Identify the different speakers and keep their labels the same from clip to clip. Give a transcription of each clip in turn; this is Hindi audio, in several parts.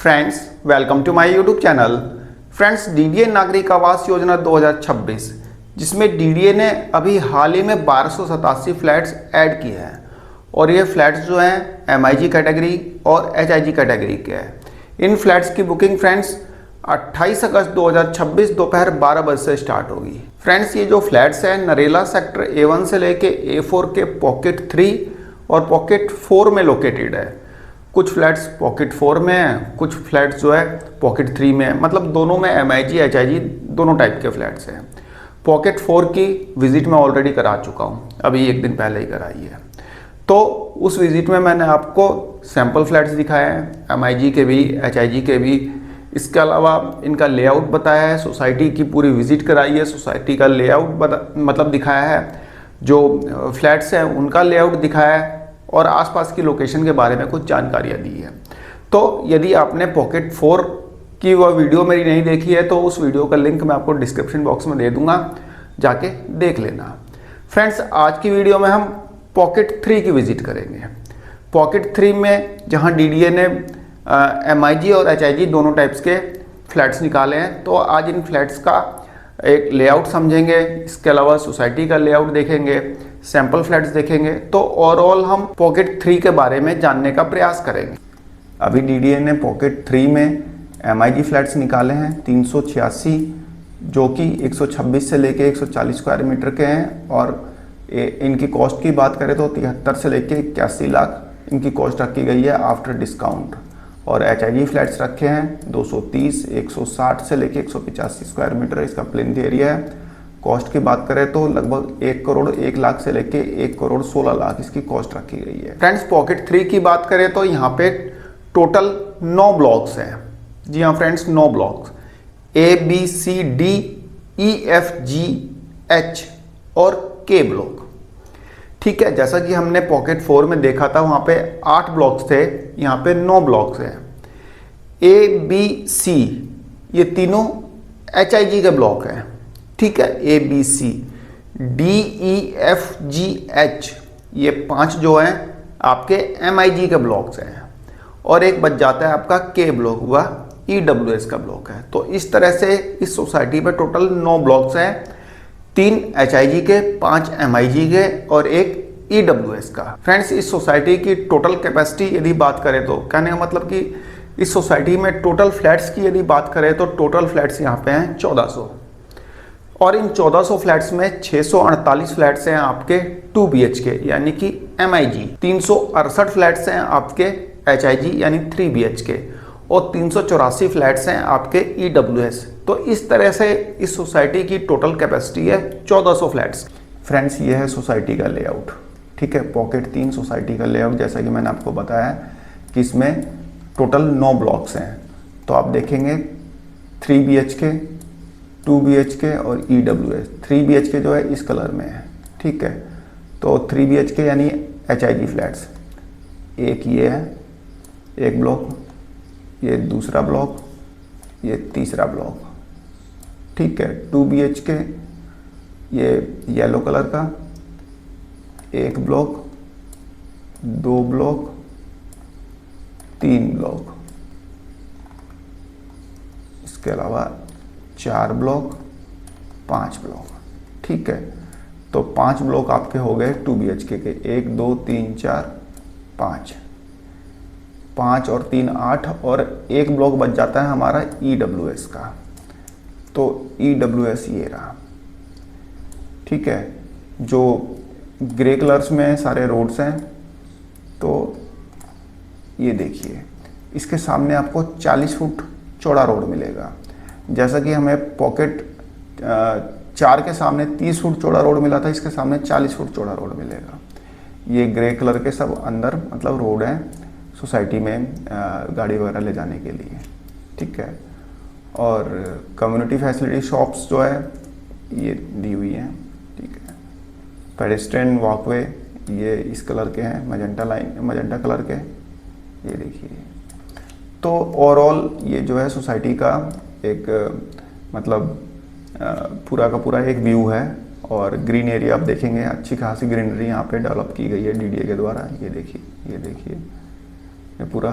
Speaker 1: Friends, welcome to my YouTube channel. Friends, DDA नागरिक आवास योजना 2026 जिसमें डीडीए ने अभी हाल ही में 1287 फ्लैट्स ऐड किए हैं और ये फ्लैट्स जो हैं एमआईजी कैटेगरी और एचआईजी कैटेगरी के हैं। इन फ्लैट्स की बुकिंग फ्रेंड्स 28 अगस्त 2026 दोपहर 12 बजे से स्टार्ट होगी। फ्रेंड्स, ये जो फ्लैट्स हैं नरेला सेक्टर A1 से लेके A4 के पॉकेट 3 और पॉकेट 4 में लोकेटेड है। कुछ फ्लैट्स पॉकेट 4 में हैं, कुछ फ्लैट्स जो है पॉकेट 3 में है, मतलब दोनों में एमआईजी एचआईजी दोनों टाइप के फ्लैट्स हैं। पॉकेट 4 की विजिट मैं ऑलरेडी करा चुका हूँ, अभी एक दिन पहले ही कराई है। तो उस विजिट में मैंने आपको सैम्पल फ्लैट्स दिखाए हैं, एमआईजी के भी एचआईजी के भी। इसके अलावा इनका लेआउट बताया है, सोसाइटी की पूरी विजिट कराई है, सोसाइटी का लेआउट मतलब दिखाया है, जो फ्लैट्स हैं उनका लेआउट दिखाया है और आसपास की लोकेशन के बारे में कुछ जानकारियाँ दी है। तो यदि आपने पॉकेट 4 की वह वीडियो मेरी नहीं देखी है तो उस वीडियो का लिंक मैं आपको डिस्क्रिप्शन बॉक्स में दे दूंगा, जाके देख लेना। फ्रेंड्स, आज की वीडियो में हम पॉकेट 3 की विजिट करेंगे। पॉकेट 3 में जहां डीडीए ने एमआईजी और एचआईजी दोनों टाइप्स के फ्लैट्स निकाले हैं, तो आज इन फ्लैट्स का एक लेआउट समझेंगे। इसके अलावा सोसाइटी का लेआउट देखेंगे, सैंपल फ्लैट्स देखेंगे। तो ओवरऑल हम पॉकेट 3 के बारे में जानने का प्रयास करेंगे। अभी डीडीए ने पॉकेट 3 में एमआईजी फ्लैट्स निकाले हैं 386, जो कि 126 से लेके 140 स्क्वायर मीटर के हैं और इनकी कॉस्ट की बात करें तो 73 से लेके 81 लाख इनकी कॉस्ट रखी गई है आफ्टर डिस्काउंट। और एचआईजी फ्लैट्स रखे हैं 230, 160 से लेके 185 स्क्वायर मीटर इसका प्लेन्थ एरिया है। कॉस्ट की बात करें तो लगभग 1 करोड़ 1 लाख से लेके 1 करोड़ 16 लाख इसकी कॉस्ट रखी गई है। फ्रेंड्स, पॉकेट 3 की बात करें तो यहाँ पे टोटल 9 ब्लॉक्स हैं। जी हाँ फ्रेंड्स, 9 ब्लॉक्स ABCDEFGH और K ब्लॉक। ठीक है, जैसा कि हमने पॉकेट 4 में देखा था वहाँ पे 8 ब्लॉक्स थे, यहाँ पे 9 ब्लॉक्स हैं। ABC ये तीनों HIG के ब्लॉक हैं। ठीक है, ABC, DEFGH ये 5 जो हैं आपके MIG के ब्लॉक्स हैं और एक बच जाता है आपका K ब्लॉक, हुआ EWS का ब्लॉक है। तो इस तरह से इस सोसाइटी में टोटल 9 ब्लॉक्स हैं, 3 HIG के, 5 MIG के और एक EWS का। फ्रेंड्स, इस सोसाइटी की टोटल कैपेसिटी यदि बात करें तो कहने का मतलब कि इस सोसाइटी में टोटल फ्लैट्स की यदि बात करें तो टोटल फ्लैट्स यहाँ पे हैं 1400 और इन 1400 फ्लैट्स में 648 फ्लैट्स हैं आपके 2 BHK यानी कि MIG, 368 फ्लैट्स हैं आपके HIG यानी 3 BHK और 384 फ्लैट्स हैं आपके EWS। तो इस तरह से इस सोसाइटी की टोटल कैपेसिटी है 1400 फ्लैट्स। फ्रेंड्स, ये है सोसाइटी का लेआउट। ठीक है, पॉकेट 3 सोसाइटी का लेआउट जैसा कि मैंने आपको बताया कि इसमें टोटल 9 ब्लॉक्स हैं। तो आप देखेंगे 3 BHK, 2 BHK और EWS। 3 BHK जो है इस कलर में है। ठीक है, तो 3 BHK यानी HIG फ्लैट्स, एक ये है, एक ब्लॉक, ये दूसरा ब्लॉक, ये तीसरा ब्लॉक। ठीक है, 2 BHK ये येलो कलर का, एक ब्लॉक, 2 ब्लॉक, 3 ब्लॉक, इसके अलावा 4 ब्लॉक, 5 ब्लॉक। ठीक है, तो 5 ब्लॉक आपके हो गए 2 BHK के, 1 2 3 4 5, 5 और 3 8 और एक ब्लॉक बच जाता है हमारा EWS का। तो EWS ये रहा। ठीक है, जो ग्रे कलर्स में सारे रोड्स हैं, तो ये देखिए इसके सामने आपको 40 फुट चौड़ा रोड मिलेगा। जैसा कि हमें पॉकेट 4 के सामने 30 फुट चौड़ा रोड मिला था, इसके सामने 40 फुट चौड़ा रोड मिलेगा। ये ग्रे कलर के सब अंदर मतलब रोड हैं सोसाइटी में गाड़ी वगैरह ले जाने के लिए। ठीक है, और कम्युनिटी फैसिलिटी शॉप्स जो है ये दी हुई हैं। ठीक है, पेडेस्ट्रियन वॉकवे ये इस कलर के हैं, मजेंटा कलर के, ये देखिए। तो ओवरऑल ये जो है सोसाइटी का एक मतलब पूरा का पूरा एक व्यू है। और ग्रीन एरिया आप देखेंगे, अच्छी खासी ग्रीनरी यहाँ पे डेवलप की गई है डीडीए के द्वारा। ये देखिए, ये देखिए, ये पूरा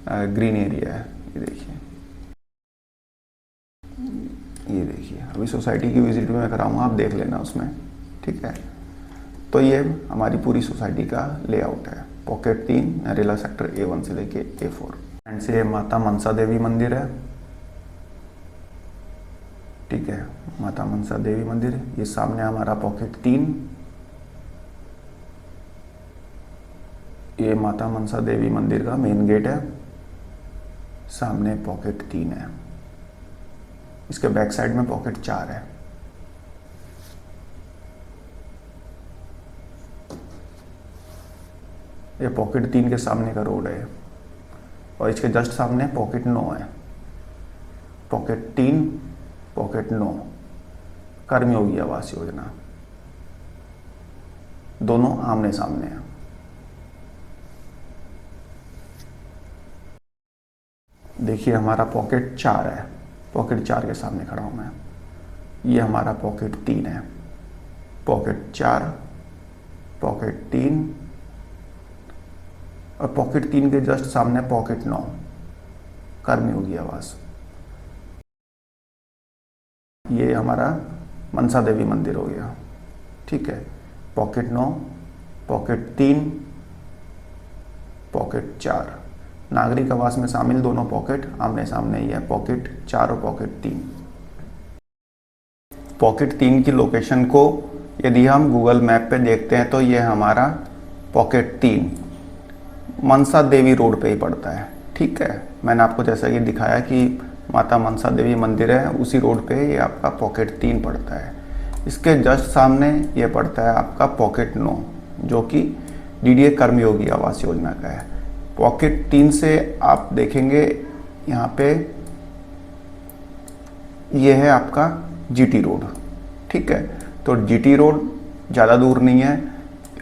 Speaker 1: ग्रीन एरिया है। ये देखिए अभी सोसाइटी की विजिट में मैं कराऊंगा, आप देख लेना उसमें, ठीक है। तो ये हमारी पूरी सोसाइटी का लेआउट है। पॉकेट 3 नरेला सेक्टर A1 से लेके A4। एंड से माता मनसा देवी मंदिर है, ठीक है, माता मनसा देवी मंदिर। ये सामने हमारा पॉकेट 3, ये माता मनसा देवी मंदिर का मेन गेट है, सामने पॉकेट 3 है। इसके बैक साइड में पॉकेट 4 है। ये पॉकेट 3 के सामने का रोड है और इसके जस्ट सामने पॉकेट 9 है। पॉकेट 3, पॉकेट 9, कर्मयोगी आवास योजना, दोनों आमने सामने हैं। देखिए हमारा पॉकेट 4 है, पॉकेट 4 के सामने खड़ा हूं मैं। ये हमारा पॉकेट 3 है, पॉकेट 4, पॉकेट 3 और पॉकेट 3 के जस्ट सामने पॉकेट 9, कर्मयोगी आवास। ये हमारा मनसा देवी मंदिर हो गया, ठीक है। पॉकेट 9, पॉकेट 3, पॉकेट 4, नागरिक आवास में शामिल दोनों पॉकेट आमने सामने ही है, पॉकेट 4 और पॉकेट 3। पॉकेट 3 की लोकेशन को यदि हम गूगल मैप पे देखते हैं तो ये हमारा पॉकेट 3 मनसा देवी रोड पे ही पड़ता है, ठीक है। मैंने आपको जैसा कि दिखाया कि माता मनसा देवी मंदिर है, उसी रोड पे ये आपका पॉकेट 3 पड़ता है। इसके जस्ट सामने ये पड़ता है आपका पॉकेट 9, जो कि DDA कर्मयोगी आवास योजना का है। पॉकेट 3 से आप देखेंगे यहाँ पे ये है आपका GT रोड, ठीक है। तो GT रोड ज़्यादा दूर नहीं है।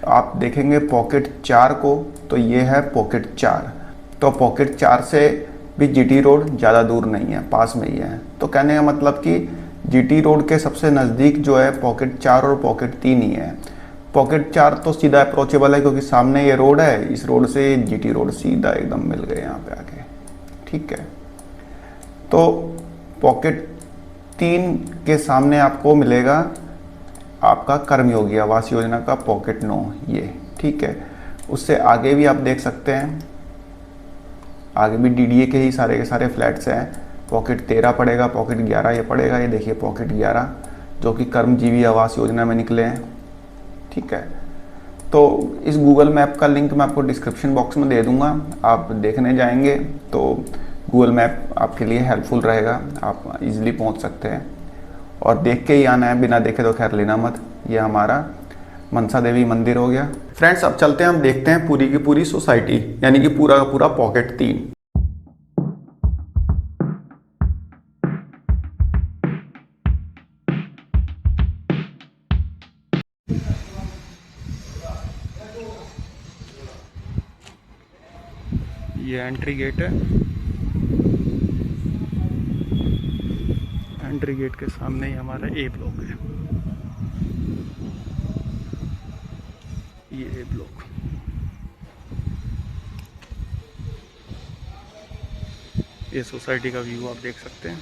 Speaker 1: आप देखेंगे पॉकेट 4 को तो ये है पॉकेट 4, तो पॉकेट 4 से भी GT रोड ज़्यादा दूर नहीं है, पास में ही है। तो कहने का मतलब कि GT रोड के सबसे नज़दीक जो है पॉकेट 4 और पॉकेट 3 ही है। पॉकेट 4 तो सीधा अप्रोचेबल है क्योंकि सामने ये रोड है, इस रोड से GT रोड सीधा एकदम मिल गए यहाँ पे आके, ठीक है। तो पॉकेट 3 के सामने आपको मिलेगा आपका कर्मयोगी आवास योजना का पॉकेट 9, ये, ठीक है। उससे आगे भी आप देख सकते हैं, आगे भी DDA के ही सारे के सारे फ्लैट्स हैं। पॉकेट 13 पड़ेगा, पॉकेट 11 ये पड़ेगा, ये देखिए पॉकेट 11 जो कि कर्मजीवी आवास योजना में निकले हैं, ठीक है। तो इस गूगल मैप का लिंक मैं आपको डिस्क्रिप्शन बॉक्स में दे दूंगा, आप देखने जाएंगे तो गूगल मैप आपके लिए हेल्पफुल रहेगा, आप इजीली पहुंच सकते हैं। और देख के ही आना है, बिना देखे तो खैर लेना मत। ये हमारा मनसा देवी मंदिर हो गया। फ्रेंड्स अब चलते हैं, हम देखते हैं पूरी की पूरी सोसाइटी, यानी कि पूरा का पूरा पॉकेट 3। ये एंट्री गेट है, एंट्री गेट के सामने ही हमारा A ब्लॉक है, ये A ब्लॉक। ये सोसाइटी का व्यू आप देख सकते हैं।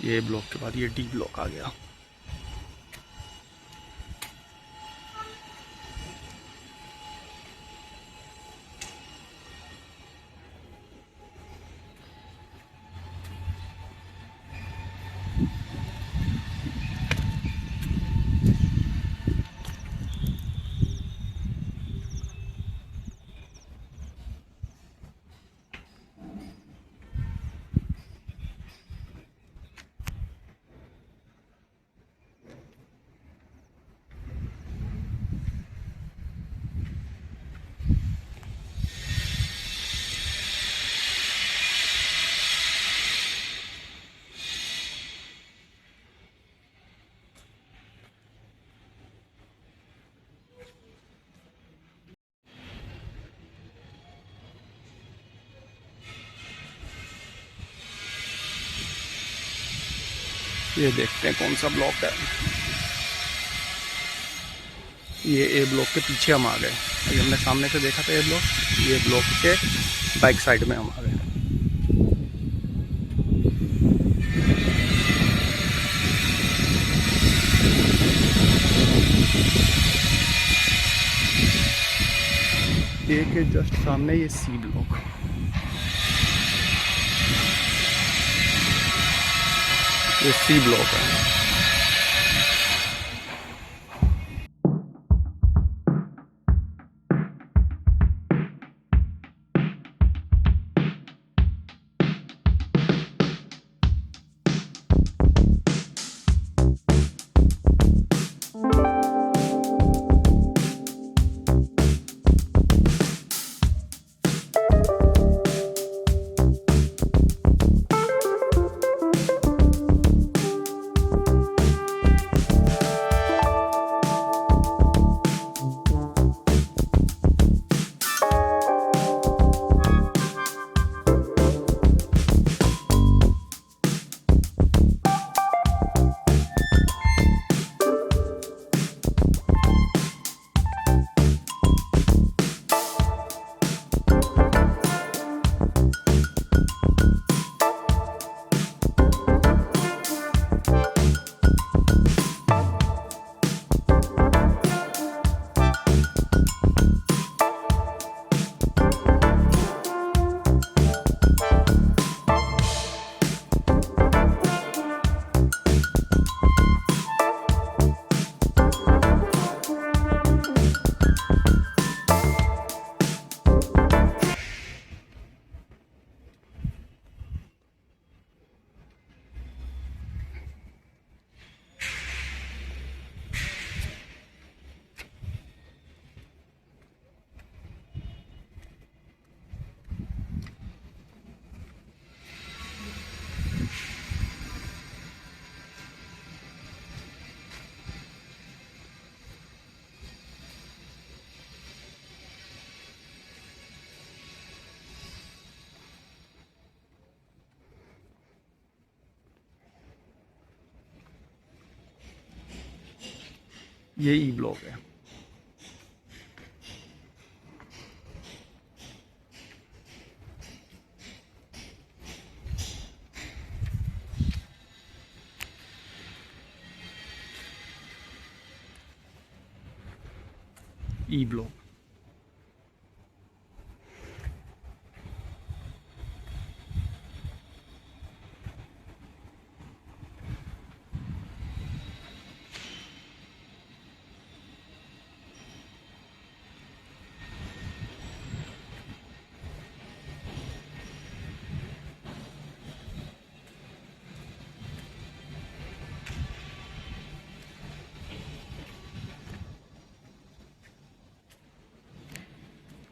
Speaker 1: ये ब्लॉक के बाद ये डी ब्लॉक आ गया। ये देखते हैं कौन सा ब्लॉक है। ये ए ब्लॉक के पीछे हम आ गए। अभी हमने सामने से देखा था ये ब्लॉक के बैक साइड में हम आ गए। ए के जस्ट सामने ये सी ब्लॉक। ये सी ब्लॉक है। ये ई ब्लॉक है। E block.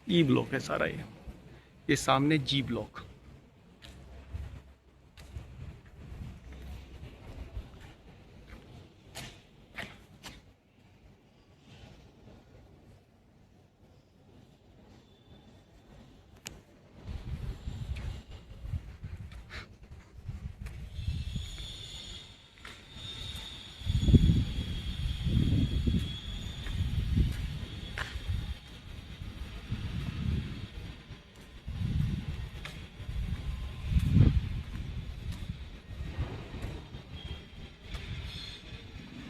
Speaker 1: ई ब्लॉक है सारा ये सामने जी ब्लॉक।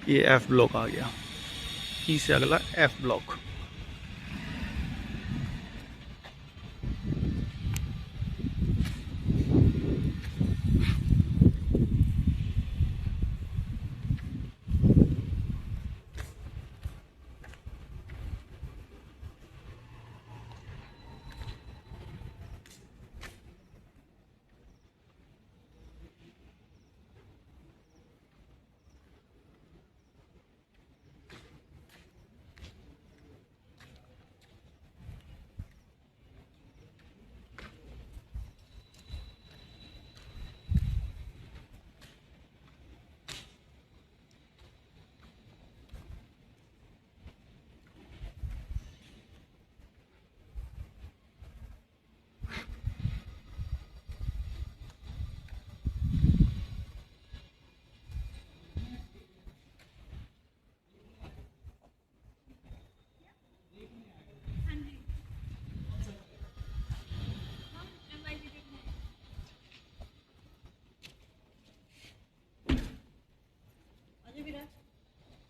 Speaker 1: ये एफ ब्लॉक आ गया, ई से अगला एफ ब्लॉक।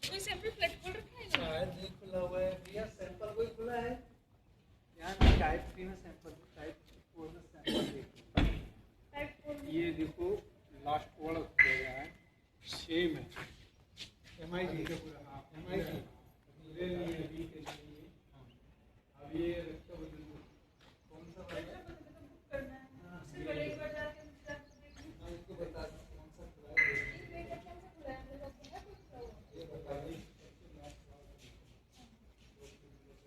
Speaker 2: कोई सैंपल फ्लैट खोल रखा है
Speaker 3: शायद नहीं खुला हुआ है भैया, सैंपल कोई खुला है यहाँ? टाइप 3 में सैंपल, टाइप 4 में सैंपल देखो,
Speaker 2: टाइप 4
Speaker 3: ये देखो लास्ट वर्ड हो गया है, सेम है MIG का पूरा। हाँ MIG ले लिए अभी के लिए। हाँ अब ये रखता बदल दो, कौन सा वाला
Speaker 2: करना है सिर्फ बड़े एक बार जाके
Speaker 3: इसको बता दो कौन सा खुला है,
Speaker 2: देखना कौन सा खुला है मेरे पास है कुछ
Speaker 3: ये बता दी।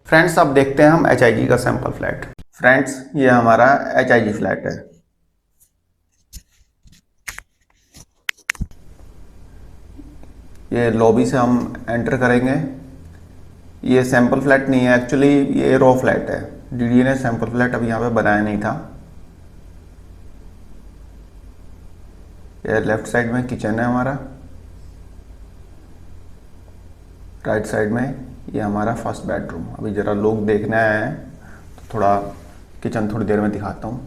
Speaker 1: फ्रेंड्स अब देखते हैं हम HIG का सैंपल फ्लैट। फ्रेंड्स ये हमारा HIG फ्लैट है। ये लॉबी से हम एंटर करेंगे। ये सैंपल फ्लैट नहीं है, एक्चुअली ये रॉ फ्लैट है। DDA ने सैंपल फ्लैट अभी यहाँ पे बनाया नहीं था। ये लेफ्ट साइड में किचन है हमारा, राइट साइड में ये हमारा फर्स्ट बेडरूम। अभी ज़रा लोग देखने आए हैं तो थोड़ा किचन थोड़ी देर में दिखाता हूँ।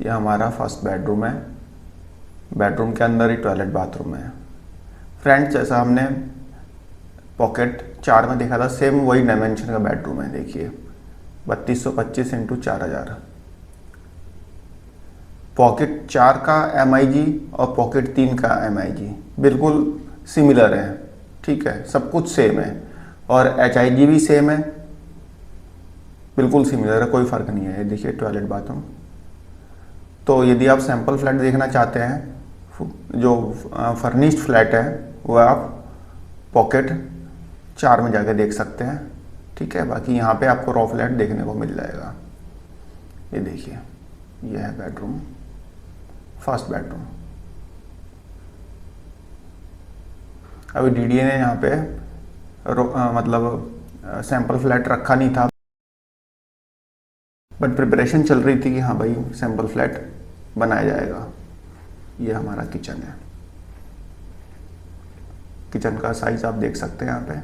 Speaker 1: ये हमारा फर्स्ट बेडरूम है। बेडरूम के अंदर ही टॉयलेट बाथरूम है। फ्रेंड्स जैसा हमने पॉकेट 4 में देखा था, सेम वही डायमेंशन का बेडरूम है। देखिए 3225 इंटू 4000। पॉकेट 4 का MIG और पॉकेट 3 का MIG बिल्कुल सिमिलर है, ठीक है, सब कुछ सेम है। और HIG भी सेम है, बिल्कुल सिमिलर है, कोई फ़र्क नहीं है। ये देखिए टॉयलेट बाथरूम। तो यदि आप सैंपल फ्लैट देखना चाहते हैं, जो फर्निश्ड फ्लैट है, वह आप पॉकेट 4 में जाके देख सकते हैं, ठीक है। बाकी यहाँ पे आपको रॉ फ्लैट देखने को मिल जाएगा। ये देखिए ये है बेडरूम, फर्स्ट बेडरूम। अभी DDA ने यहाँ पे मतलब सैंपल फ्लैट रखा नहीं था, बट प्रिपरेशन चल रही थी कि हाँ भाई सैंपल फ्लैट बनाया जाएगा। ये हमारा किचन है। किचन का साइज आप देख सकते हैं यहाँ पे।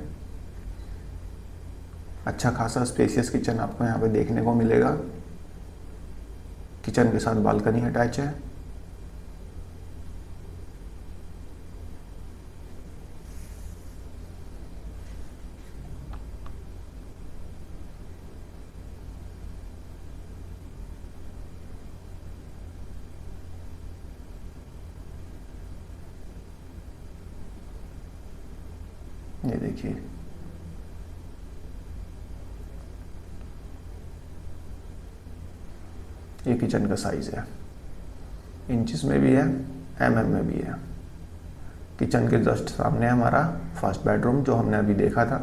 Speaker 1: अच्छा खासा स्पेशियस किचन आपको यहाँ पे देखने को मिलेगा। किचन के साथ बालकनी अटैच है। ये देखिए ये किचन का साइज है, इंचेस में भी है, mm में भी है। किचन के जस्ट सामने हमारा फर्स्ट बेडरूम जो हमने अभी देखा था।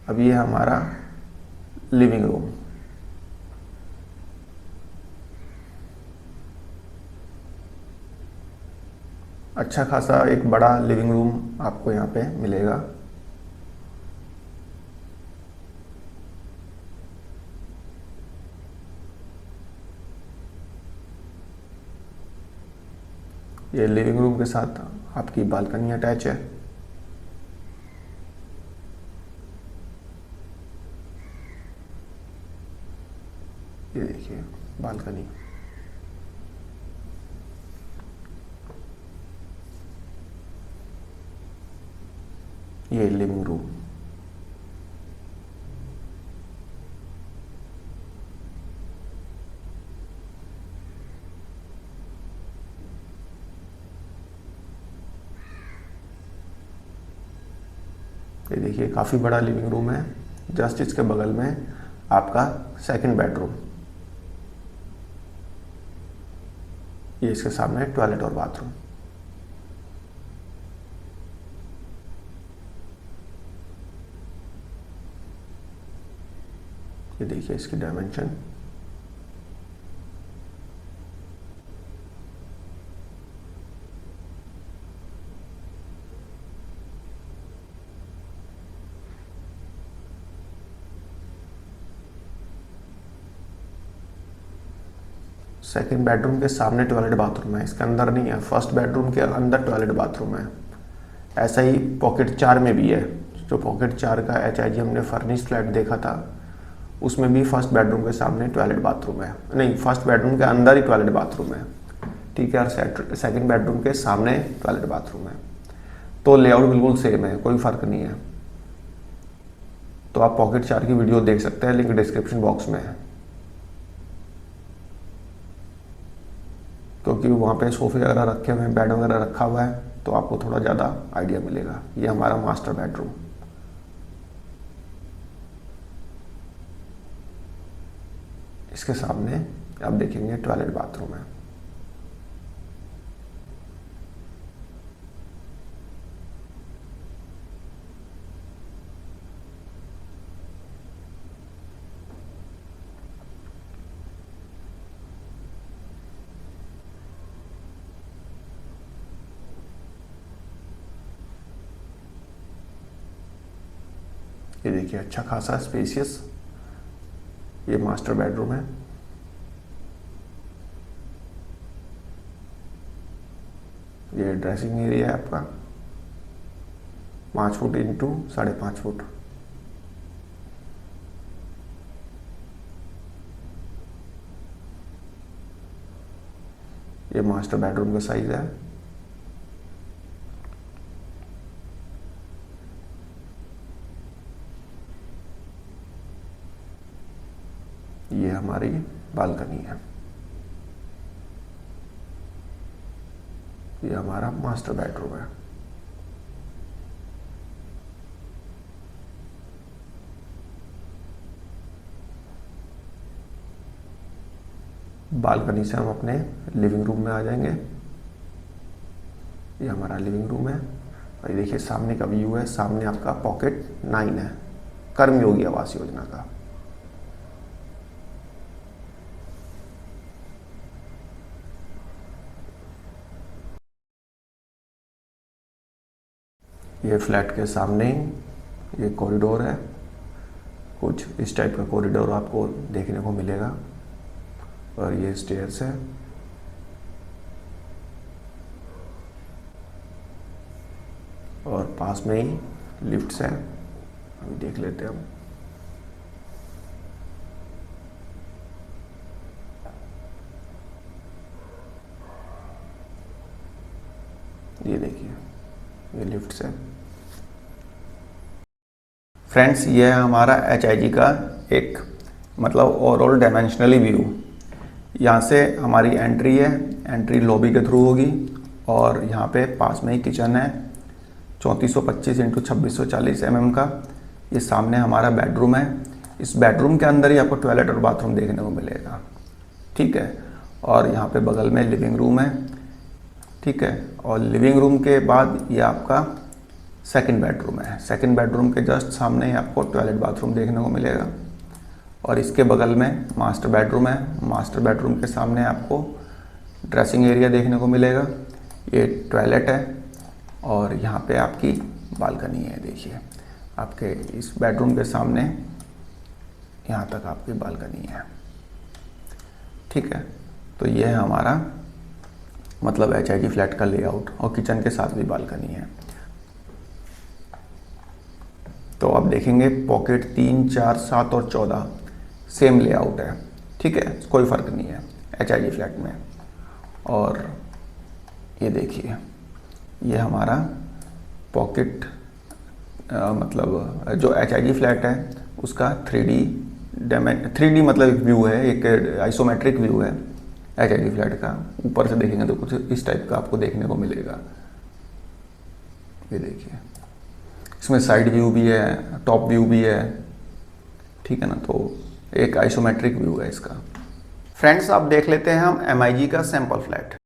Speaker 1: अब ये हमारा लिविंग रूम। अच्छा खासा एक बड़ा लिविंग रूम आपको यहाँ पे मिलेगा। ये लिविंग रूम के साथ आपकी बालकनी अटैच है। ये देखिए बालकनी। ये लिविंग रूम। ये देखिए काफ़ी बड़ा लिविंग रूम है। जस्ट इसके बगल में आपका सेकंड बेडरूम। ये इसके सामने टॉयलेट और बाथरूम। ये देखिए इसकी डायमेंशन। सेकंड बेडरूम के सामने टॉयलेट बाथरूम है, इसके अंदर नहीं है। फर्स्ट बेडरूम के अंदर टॉयलेट बाथरूम है। ऐसा ही पॉकेट 4 में भी है। जो पॉकेट 4 का HIG हमने फर्निश फ्लैट देखा था, उसमें भी फर्स्ट बेडरूम के सामने टॉयलेट बाथरूम है। नहीं, फर्स्ट बेडरूम के अंदर ही टॉयलेट बाथरूम है, ठीक है। और सेकंड बेडरूम के सामने टॉयलेट बाथरूम है। तो लेआउट बिल्कुल सेम है, कोई फ़र्क नहीं है। तो आप पॉकेट 4 की वीडियो देख सकते हैं, लिंक डिस्क्रिप्शन बॉक्स में है। क्योंकि वहाँ पे सोफे वगैरह रखे हुए हैं, बेड वगैरह रखा हुआ है, तो आपको थोड़ा ज़्यादा आइडिया मिलेगा। ये हमारा मास्टर बेडरूम। इसके सामने आप देखेंगे टॉयलेट बाथरूम है। ये देखिए अच्छा खासा स्पेशियस ये मास्टर बेडरूम है। ये ड्रेसिंग एरिया है आपका 5 फुट इंटू 5.5 फुट। ये मास्टर बेडरूम का साइज है। ये हमारी बालकनी है। ये हमारा मास्टर बेडरूम है। बालकनी से हम अपने लिविंग रूम में आ जाएंगे। ये हमारा लिविंग रूम है। और ये देखिए सामने का व्यू है। सामने आपका पॉकेट 9 है, कर्मयोगी आवास योजना का। ये फ्लैट के सामने ही ये कॉरिडोर है। कुछ इस टाइप का कॉरिडोर आपको देखने को मिलेगा। और ये स्टेयर्स है। और पास में ही लिफ्ट्स है, अभी देख लेते हैं हम। ये देखिए ये लिफ्ट्स है। फ्रेंड्स, ये है हमारा HIG का एक मतलब ओवरऑल डायमेंशनली व्यू। यहाँ से हमारी एंट्री है, एंट्री लॉबी के थ्रू होगी। और यहाँ पे पास में ही किचन है 3425 × 2640 mm का। ये सामने हमारा बेडरूम है। इस बेडरूम के अंदर ही आपको टॉयलेट और बाथरूम देखने को मिलेगा, ठीक है। और यहाँ पे बगल में लिविंग रूम है, ठीक है। और लिविंग रूम के बाद ये आपका सेकंड बेडरूम है। सेकंड बेडरूम के जस्ट सामने ही आपको टॉयलेट बाथरूम देखने को मिलेगा। और इसके बगल में मास्टर बेडरूम है। मास्टर बेडरूम के सामने आपको ड्रेसिंग एरिया देखने को मिलेगा। ये टॉयलेट है और यहाँ पे आपकी बालकनी है। देखिए आपके इस बेडरूम के सामने यहाँ तक आपकी बालकनी है, ठीक है। तो ये है हमारा मतलब HIG फ्लैट का लेआउट। और किचन के साथ भी बालकनी है। तो आप देखेंगे पॉकेट 3, 4, 7 और 14 सेम लेआउट है, ठीक है। कोई फ़र्क नहीं है HIG फ्लैट में। और ये देखिए ये हमारा पॉकेट मतलब जो HIG फ्लैट है उसका 3D मतलब एक व्यू है, एक आइसोमेट्रिक व्यू है HIG फ्लैट का। ऊपर से देखेंगे तो कुछ इस टाइप का आपको देखने को मिलेगा। ये देखिए, इसमें साइड व्यू भी है, टॉप व्यू भी है, ठीक है ना। तो एक आइसोमेट्रिक व्यू है इसका। फ्रेंड्स, अब देख लेते हैं हम MIG का सैंपल फ्लैट।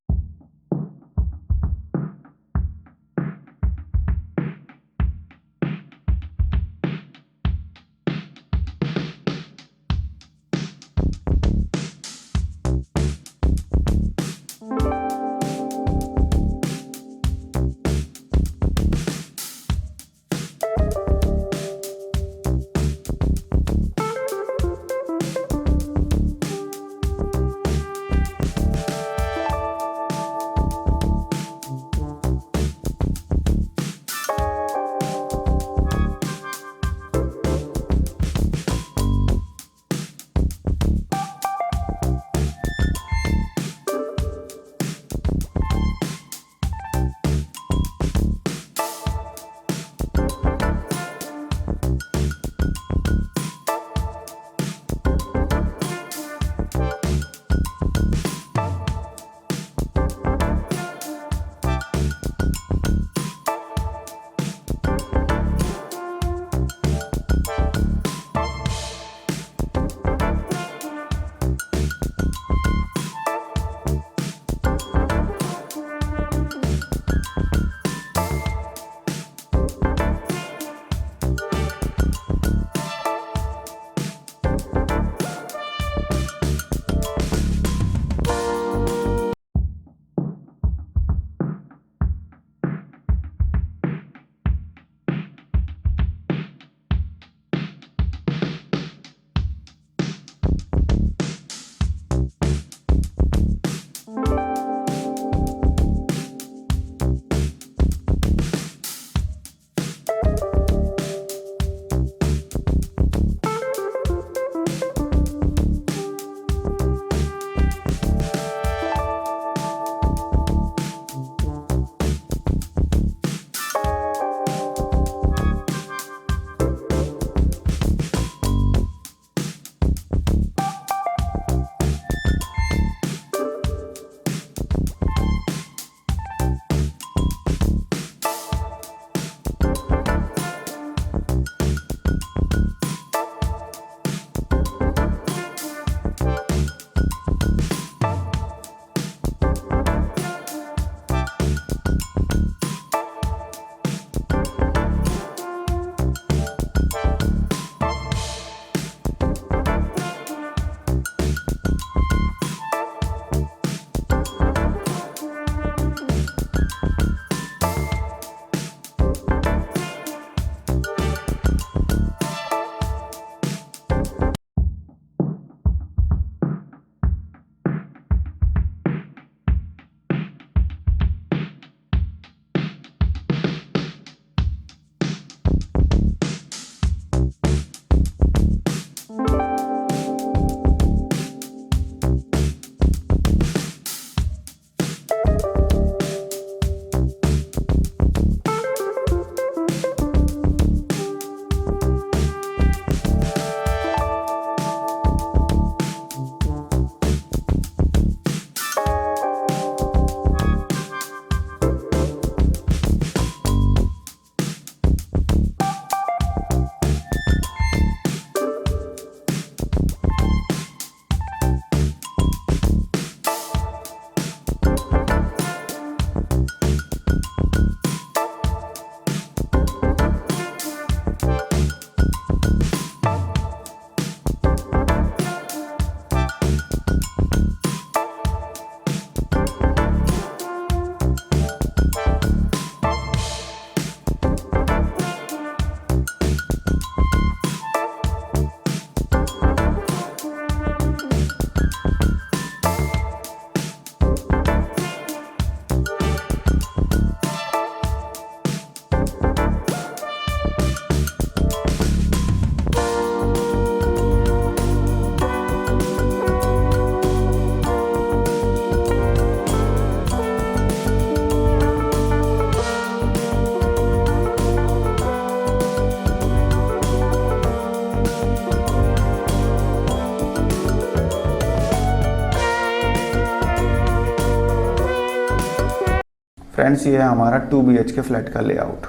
Speaker 1: फ्रेंड्स ये है हमारा 2 BHK फ्लैट का लेआउट,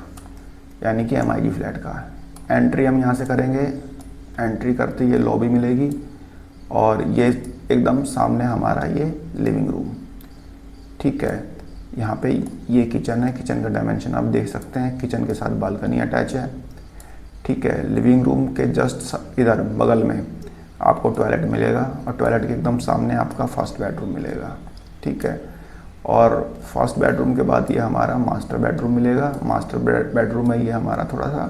Speaker 1: यानी कि MIG फ्लैट का। एंट्री हम यहाँ से करेंगे, एंट्री करते ये लॉबी मिलेगी और ये एकदम सामने हमारा ये लिविंग रूम, ठीक है। यहाँ पे ये किचन है, किचन का डायमेंशन आप देख सकते हैं, किचन के साथ बालकनी अटैच है, ठीक है। लिविंग रूम के जस्ट इधर बगल में आपको टॉयलेट मिलेगा और टॉयलेट के एकदम सामने आपका फर्स्ट बेडरूम मिलेगा, ठीक है। और फर्स्ट बेडरूम के बाद ये हमारा मास्टर बेडरूम मिलेगा। मास्टर बेडरूम में ये हमारा थोड़ा सा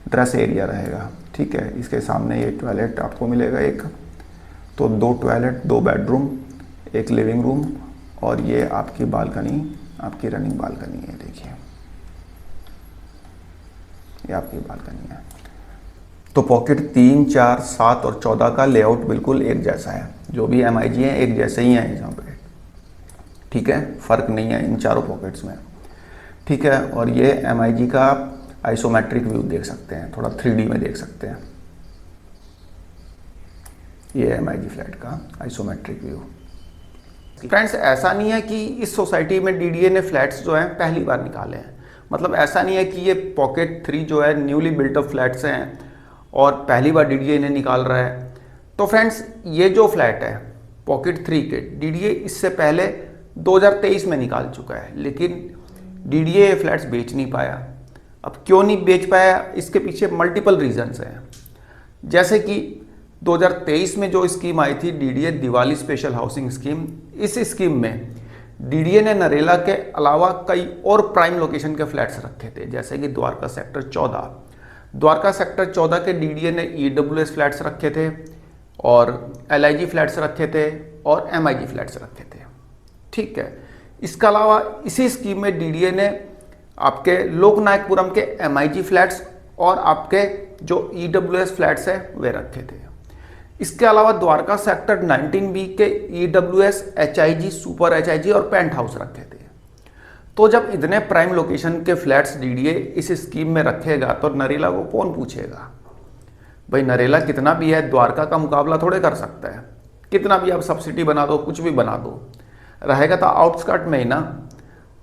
Speaker 1: ड्रेस एरिया रहेगा, ठीक है। इसके सामने ये टॉयलेट आपको मिलेगा एक, तो 2 टॉयलेट, 2 बेडरूम, एक लिविंग रूम और ये आपकी बालकनी, आपकी रनिंग बालकनी है, देखिए ये आपकी बालकनी है। तो पॉकेट 3, 4, 7 और 14 का लेआउट बिल्कुल एक जैसा है, जो भी MIG है एक जैसे ही हैं यहाँ पे, ठीक है, फ़र्क नहीं है इन चारों पॉकेट्स में, ठीक है। और ये MIG का आइसोमेट्रिक व्यू देख सकते हैं, थोड़ा 3D में देख सकते हैं, ये MIG फ्लैट का आइसोमेट्रिक व्यू। फ्रेंड्स ऐसा नहीं है कि इस सोसाइटी में DDA ने फ्लैट्स जो हैं पहली बार निकाले हैं, मतलब ऐसा नहीं है कि ये पॉकेट 3 जो है न्यूली बिल्टअप फ्लैट्स हैं और पहली बार DDA इन्हें निकाल रहा है। तो फ्रेंड्स ये जो फ्लैट है पॉकेट 3 के, DDA इससे पहले 2023 में निकाल चुका है, लेकिन DDA ये फ्लैट्स बेच नहीं पाया। अब क्यों नहीं बेच पाया, इसके पीछे मल्टीपल रीजंस हैं। जैसे कि 2023 में जो स्कीम आई थी DDA Diwali special housing scheme, इस स्कीम में DDA ने नरेला के अलावा कई और प्राइम लोकेशन के फ्लैट्स रखे थे, जैसे कि द्वारका सेक्टर 14। द्वारका सेक्टर 14 के DDA ने EWS फ्लैट्स रखे थे और LIG फ्लैट्स रखे थे और MIG फ्लैट्स रखे थे, ठीक है। इसके अलावा इसी स्कीम में DDA ने आपके लोकनायकपुरम के MIG फ्लैट्स और आपके जो EWS फ्लैट्स है वे रखे थे। इसके अलावा द्वारका सेक्टर 19B के EWS, HIG, सुपर HIG और पेंट हाउस रखे थे। तो जब इतने प्राइम लोकेशन के फ्लैट्स DDA इस स्कीम में रखेगा तो नरेला को कौन पूछेगा? भाई नरेला कितना भी है द्वारका का मुकाबला थोड़े कर सकता है, कितना भी आप सब्सिडी बना दो, कुछ भी बना दो, रहेगा तो आउटस्कर्ट में ही ना।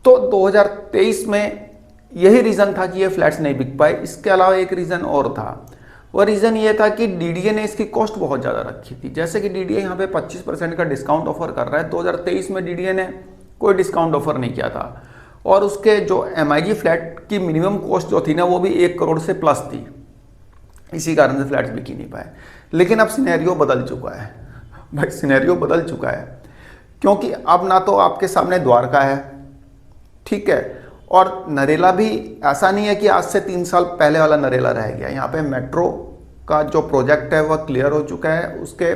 Speaker 1: तो 2023 में यही रीज़न था कि ये फ्लैट्स नहीं बिक पाए। इसके अलावा एक रीज़न और था, वह रीज़न ये था कि DDA ने इसकी कॉस्ट बहुत ज़्यादा रखी थी। जैसे कि DDA यहाँ पे 25% का डिस्काउंट ऑफर कर रहा है, 2023 में DDA ने कोई डिस्काउंट ऑफर नहीं किया था और उसके जो MIG फ्लैट की मिनिमम कॉस्ट जो थी ना वो भी 1 करोड़ से प्लस थी, इसी कारण से फ्लैट्स बिक ही नहीं पाए। लेकिन अब सिनेरियो बदल चुका है भाई, सिनेरियो बदल चुका है, क्योंकि अब ना तो आपके सामने द्वारका है, ठीक है, और नरेला भी ऐसा नहीं है कि आज से 3 साल पहले वाला नरेला रह गया। यहाँ पे मेट्रो का जो प्रोजेक्ट है वह क्लियर हो चुका है, उसके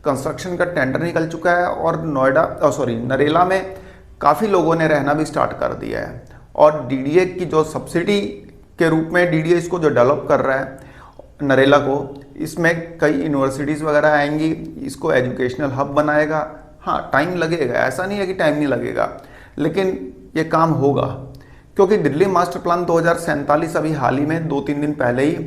Speaker 1: कंस्ट्रक्शन का टेंडर निकल चुका है और नरेला में काफ़ी लोगों ने रहना भी स्टार्ट कर दिया है। और DDA की जो सब्सिडी के रूप में DDA इसको जो डेवलप कर रहा है नरेला को, इसमें कई यूनिवर्सिटीज़ वगैरह आएंगी, इसको एजुकेशनल हब बनाएगा। हाँ टाइम लगेगा, ऐसा नहीं है कि टाइम नहीं लगेगा, लेकिन ये काम होगा, क्योंकि दिल्ली मास्टर प्लान 2047 अभी हाल ही में 2-3 दिन पहले ही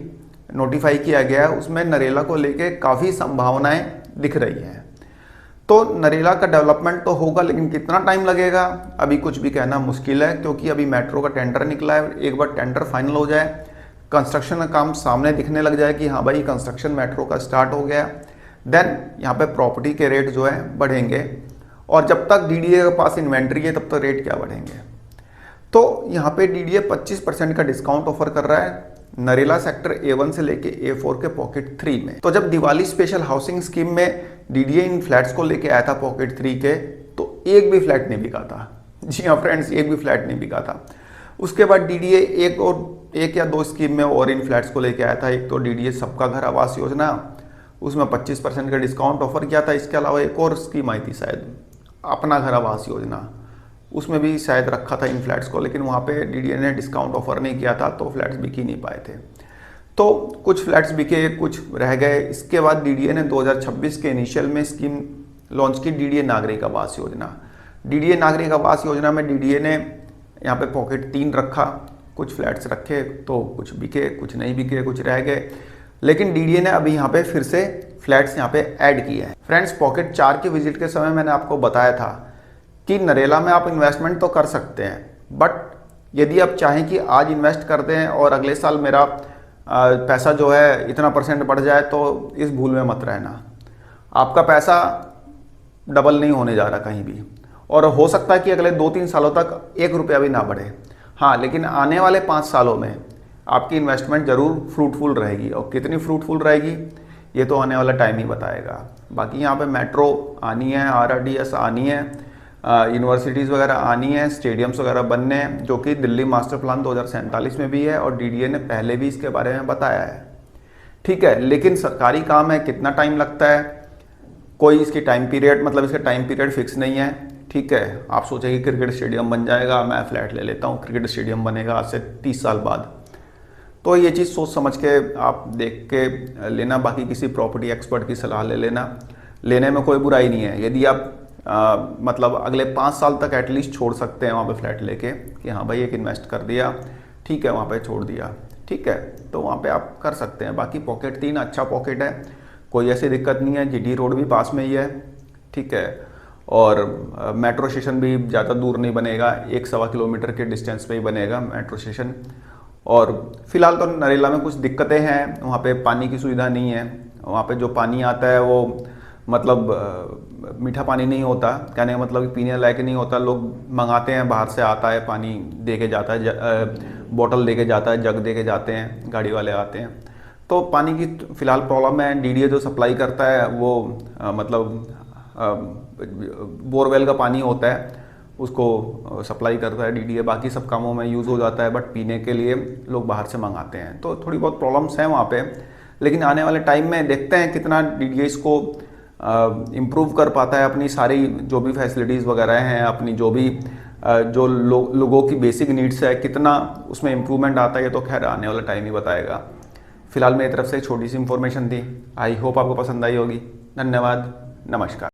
Speaker 1: नोटिफाई किया गया है, उसमें नरेला को लेके काफ़ी संभावनाएं दिख रही हैं। तो नरेला का डेवलपमेंट तो होगा, लेकिन कितना टाइम लगेगा अभी कुछ भी कहना मुश्किल है, क्योंकि अभी मेट्रो का टेंडर निकला है। एक बार टेंडर फाइनल हो जाए, कंस्ट्रक्शन का काम सामने दिखने लग जाए कि हाँ भाई कंस्ट्रक्शन मेट्रो का स्टार्ट हो गया, देन यहाँ पे प्रॉपर्टी के रेट जो है बढ़ेंगे, और जब तक DDA के पास इन्वेंट्री है तब तक रेट क्या बढ़ेंगे। तो यहाँ पे DDA 25% का डिस्काउंट ऑफर कर रहा है नरेला सेक्टर A1 से लेके A4 के पॉकेट 3 में। तो जब दिवाली स्पेशल हाउसिंग स्कीम में DDA इन फ्लैट्स को लेके आया था पॉकेट 3 के, तो एक भी फ्लैट नहीं बिका था। जी हाँ फ्रेंड्स, एक भी फ्लैट नहीं बिका था। उसके बाद DDA एक या 2 स्कीम में और इन फ्लैट्स को लेके आया था। एक तो DDA सबका घर आवास योजना, उसमें 25% का डिस्काउंट ऑफर किया था। इसके अलावा एक और स्कीम आई थी शायद अपना घर आवास योजना, उसमें भी शायद रखा था इन फ्लैट्स को, लेकिन वहाँ पे DDA ने डिस्काउंट ऑफर नहीं किया था, तो फ्लैट्स बिक ही नहीं पाए थे। तो कुछ फ्लैट्स बिके, कुछ रह गए। इसके बाद DDA ने 2026 के इनिशियल में स्कीम लॉन्च की, DDA नागरिक आवास योजना। DDA नागरिक आवास योजना में DDA ने यहाँ पे पॉकेट 3 रखा, कुछ फ्लैट्स रखे, तो कुछ बिके, कुछ नहीं बिके, कुछ रह गए। लेकिन DDA ने अभी यहाँ पे फिर से फ्लैट्स यहाँ पे ऐड किए हैं। फ्रेंड्स पॉकेट 4 की विजिट के समय मैंने आपको बताया था कि नरेला में आप इन्वेस्टमेंट तो कर सकते हैं, बट यदि आप चाहें कि आज इन्वेस्ट कर दें और अगले साल मेरा पैसा जो है इतना % बढ़ जाए, तो इस भूल में मत रहना। आपका पैसा डबल नहीं होने जा रहा कहीं भी, और हो सकता है कि अगले 2-3 सालों तक 1 रुपया भी ना बढ़े। हाँ, लेकिन आने वाले 5 सालों में आपकी इन्वेस्टमेंट ज़रूर फ्रूटफुल रहेगी, और कितनी फ्रूटफुल रहेगी ये तो आने वाला टाइम ही बताएगा। बाकी यहाँ पे मेट्रो आनी है, RRTS आनी है, यूनिवर्सिटीज़ वगैरह आनी है, स्टेडियम्स वगैरह बनने हैं, जो कि दिल्ली मास्टर प्लान 2047 में भी है और DDA ने पहले भी इसके बारे में बताया है। ठीक है, लेकिन सरकारी काम है, कितना टाइम लगता है, कोई इसकी टाइम पीरियड, मतलब इसका टाइम पीरियड फिक्स नहीं है। ठीक है, आप सोचें कि क्रिकेट स्टेडियम बन जाएगा, मैं फ्लैट ले लेता हूँ, क्रिकेट स्टेडियम बनेगा आज से 30 साल बाद, तो ये चीज़ सोच समझ के आप देख के लेना। बाकी किसी प्रॉपर्टी एक्सपर्ट की सलाह ले लेना, लेने में कोई बुराई नहीं है। यदि आप मतलब अगले 5 साल तक एटलीस्ट छोड़ सकते हैं वहाँ पे फ्लैट लेके कि हाँ भाई एक इन्वेस्ट कर दिया, ठीक है, वहाँ पे छोड़ दिया, ठीक है, तो वहाँ पे आप कर सकते हैं। बाकी पॉकेट 3 अच्छा पॉकेट है, कोई ऐसी दिक्कत नहीं है। GT रोड भी पास में ही है, ठीक है, और मेट्रो स्टेशन भी ज़्यादा दूर नहीं बनेगा, 1-1.25 किलोमीटर के डिस्टेंस पे ही बनेगा मेट्रो स्टेशन। और फिलहाल तो नरेला में कुछ दिक्कतें हैं, वहाँ पे पानी की सुविधा नहीं है, वहाँ पे जो पानी आता है वो मतलब मीठा पानी नहीं होता, कहने का मतलब पीने लायक नहीं होता। लोग मंगाते हैं, बाहर से आता है पानी दे के जाता है, बोतल दे के जाता है, जग दे के जाते हैं, गाड़ी वाले आते हैं, तो पानी की फ़िलहाल प्रॉब्लम है। DDA जो सप्लाई करता है वो मतलब बोरवेल का पानी होता है, उसको सप्लाई करता है DDA, बाकी सब कामों में यूज़ हो जाता है, बट पीने के लिए लोग बाहर से मंगाते हैं, तो थोड़ी बहुत प्रॉब्लम्स हैं वहाँ पे। लेकिन आने वाले टाइम में देखते हैं कितना DDA इसको इम्प्रूव कर पाता है, अपनी सारी जो भी फैसिलिटीज़ वगैरह हैं, अपनी जो भी जो लोगों की बेसिक नीड्स है, कितना उसमें इम्प्रूवमेंट आता है, ये तो खैर आने वाला टाइम ही बताएगा। फिलहाल मेरी तरफ से एक छोटी सी इन्फॉर्मेशन थी, आई होप आपको पसंद आई होगी। धन्यवाद, नमस्कार।